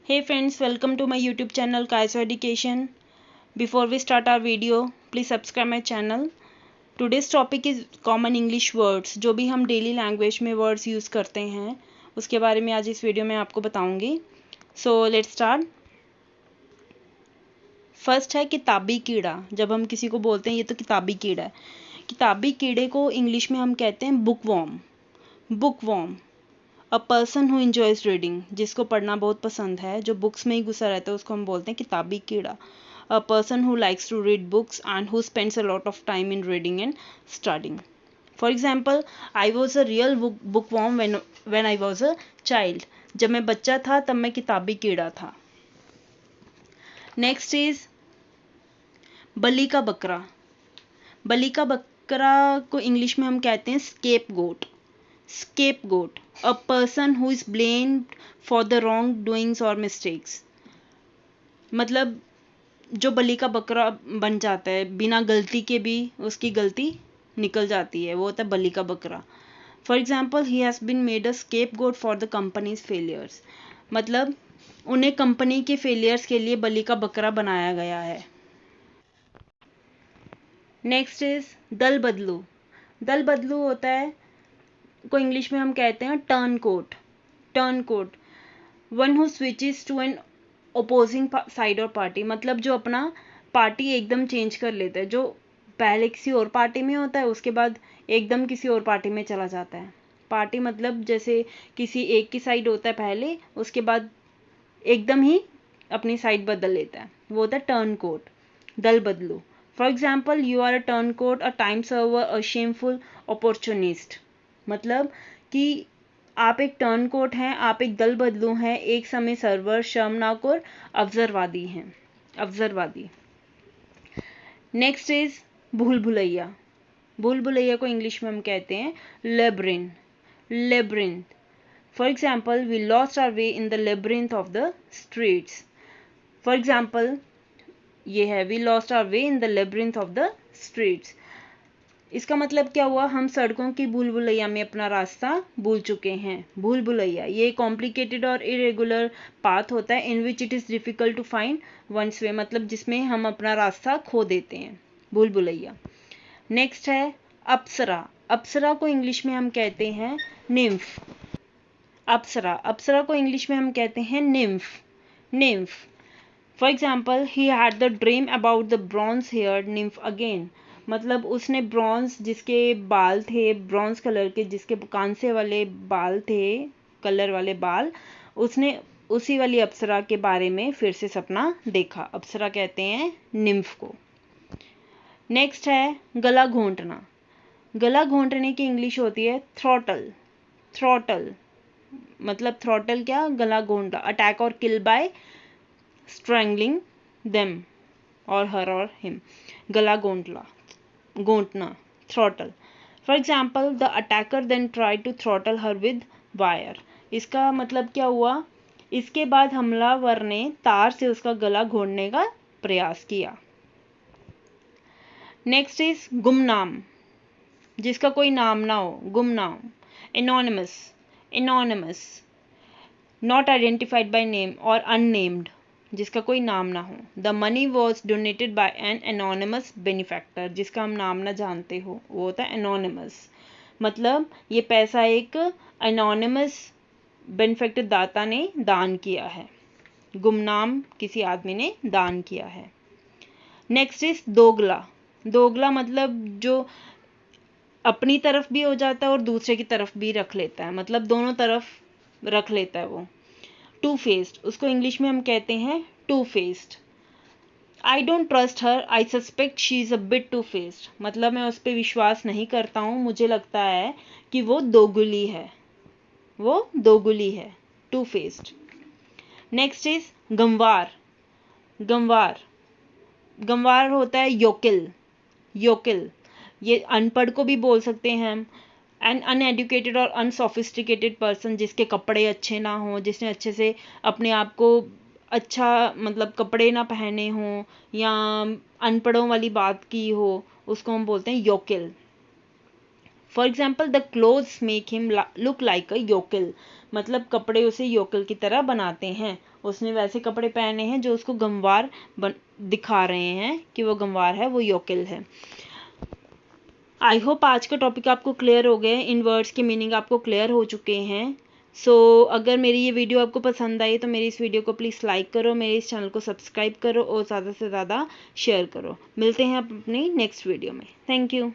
Hey friends, welcome to my YouTube channel Kaiso Education. Before we start our video, please subscribe my channel. Today's topic is common English words, जो भी हम daily language में words use करते हैं उसके बारे में आज इस वीडियो में आपको बताऊंगी. So let's start. फर्स्ट है किताबी कीड़ा. जब हम किसी को बोलते हैं ये तो किताबी कीड़ा है. किताबी कीड़े को इंग्लिश में हम कहते हैं bookworm. Bookworm a person who enjoys reading, जिसको पढ़ना बहुत पसंद है, जो बुक्स में ही घुसा रहता है, उसको हम बोलते हैं किताबी कीड़ा. A person who likes to read books and who spends a lot of time in reading and studying. For example, I was a real bookworm when I was a child. जब मैं बच्चा था तब मैं किताबी कीड़ा था. नेक्स्ट इज बलि का बकरा. बलि का बकरा को इंग्लिश में हम कहते हैं scapegoat. Scapegoat, a person who is blamed for the wrongdoings or mistakes. मतलब जो बलि का बकरा बन जाता है, बिना गलती के भी उसकी गलती निकल जाती है, वो होता है बलि का बकरा. For example, he has been made a scapegoat for the company's failures. मतलब उन्हें कंपनी के फेलियर्स के लिए बलि का बकरा बनाया गया है. नेक्स्ट इज दल बदलू. दल बदलू होता है को इंग्लिश में हम कहते हैं turncoat. Turncoat, one who switches to an opposing side और पार्टी. मतलब जो अपना पार्टी एकदम चेंज कर लेता है, जो पहले किसी और पार्टी में होता है उसके बाद एकदम किसी और पार्टी में चला जाता है. पार्टी मतलब जैसे किसी एक की साइड होता है पहले, उसके बाद एकदम ही अपनी साइड बदल लेता है, वो होता है टर्न कोट. दल बदलू. For example, you are a turncoat, a time server, a shameful opportunist. मतलब कि आप एक टर्न कोट हैं, आप एक दल बदलू हैं, एक समय सर्वर, शर्मनाक और अवसरवादी हैं. अवसरवादी. नेक्स्ट इज भूल भुलैया. भूल भुलैया को इंग्लिश में हम कहते हैं labyrinth. Labyrinth. For example, we lost our way in the labyrinth of the streets. For example ये है, we lost our way in the labyrinth of the streets. इसका मतलब क्या हुआ, हम सड़कों की भूल भुलैया में अपना रास्ता भूल चुके हैं. भूल भुलैया ये कॉम्प्लिकेटेड और इरेगुलर पाथ होता है in which it is difficult to find one's way. मतलब जिसमें हम अपना रास्ता खो देते हैं. भूल भुलैया. नेक्स्ट है अप्सरा. अप्सरा को इंग्लिश में हम कहते हैं निम्फ. अप्सरा. अप्सरा को इंग्लिश में हम कहते हैं nymph. Nymph. For example, he had the dream about the bronze hair nymph again. मतलब उसने ब्रॉन्ज, जिसके बाल थे ब्रॉन्ज कलर के, जिसके कांसे वाले बाल थे, कलर वाले बाल, उसने उसी वाली अप्सरा के बारे में फिर से सपना देखा. अप्सरा कहते हैं निम्फ को. नेक्स्ट है गला घोंटना. गला घोंटने की इंग्लिश होती है थ्रॉटल. थ्रॉटल मतलब थ्रॉटल क्या, गला घोंटना. अटैक और किल बाय स्ट्रैंगलिंग देम और हर और हिम. गला घोंटना, throttle. For example, the attacker then tried to throttle her with wire. इसका मतलब क्या हुआ, इसके बाद हमलावर ने तार से उसका गला घोंटने का प्रयास किया. नेक्स्ट इज गुमनाम. जिसका कोई नाम ना हो, गुमनाम. Anonymous. Anonymous, not identified by name और अननेम्ड, जिसका कोई नाम ना हो. The money was donated bye an anonymous benefactor. जिसका हम नाम ना जानते हो वो होता है एनोनिमस. मतलब ये पैसा एक एनोनिमस बेनिफैक्टर दाता ने दान किया है. गुमनाम किसी आदमी ने दान किया है. नेक्स्ट इज दोगला. दोगला मतलब जो अपनी तरफ भी हो जाता है और दूसरे की तरफ भी रख लेता है. मतलब दोनों तरफ रख लेता है वो. To faced. उसको इंग्लिश में हम कहते हैं two faced. I don't trust her, I suspect she is a bit two faced. मतलब मैं उस पर विश्वास नहीं करता हूँ, मुझे लगता है कि वो दोगुली है. वो दोगुली है. To faced. नेक्स्ट इज गंवार. गंवार. गंवार होता है योकिल. योकिल ये अनपढ़ को भी बोल सकते हैं हम. एन अनएडुकेटेड और अनसोफिस्टिकेटेड पर्सन, जिसके कपड़े अच्छे ना हों, जिसने अच्छे से अपने आप को अच्छा मतलब कपड़े ना पहने हों या अनपढ़ों वाली बात की हो, उसको हम बोलते हैं yokel. For example the clothes make him look like a yokel, मतलब कपड़े उसे योकिल की तरह बनाते हैं, उसने वैसे कपड़े पहने हैं जो उसको गंवार दिखा रहे हैं कि वो गंवार है, वो योकिल है। आई होप आज का टॉपिक आपको क्लियर हो गया, इन वर्ड्स के मीनिंग आपको क्लियर हो चुके हैं। सो अगर मेरी ये वीडियो आपको पसंद आई तो मेरी इस वीडियो को प्लीज़ लाइक करो, मेरे इस चैनल को सब्सक्राइब करो और ज़्यादा से ज़्यादा शेयर करो। मिलते हैं अपनी नेक्स्ट वीडियो में। Thank you.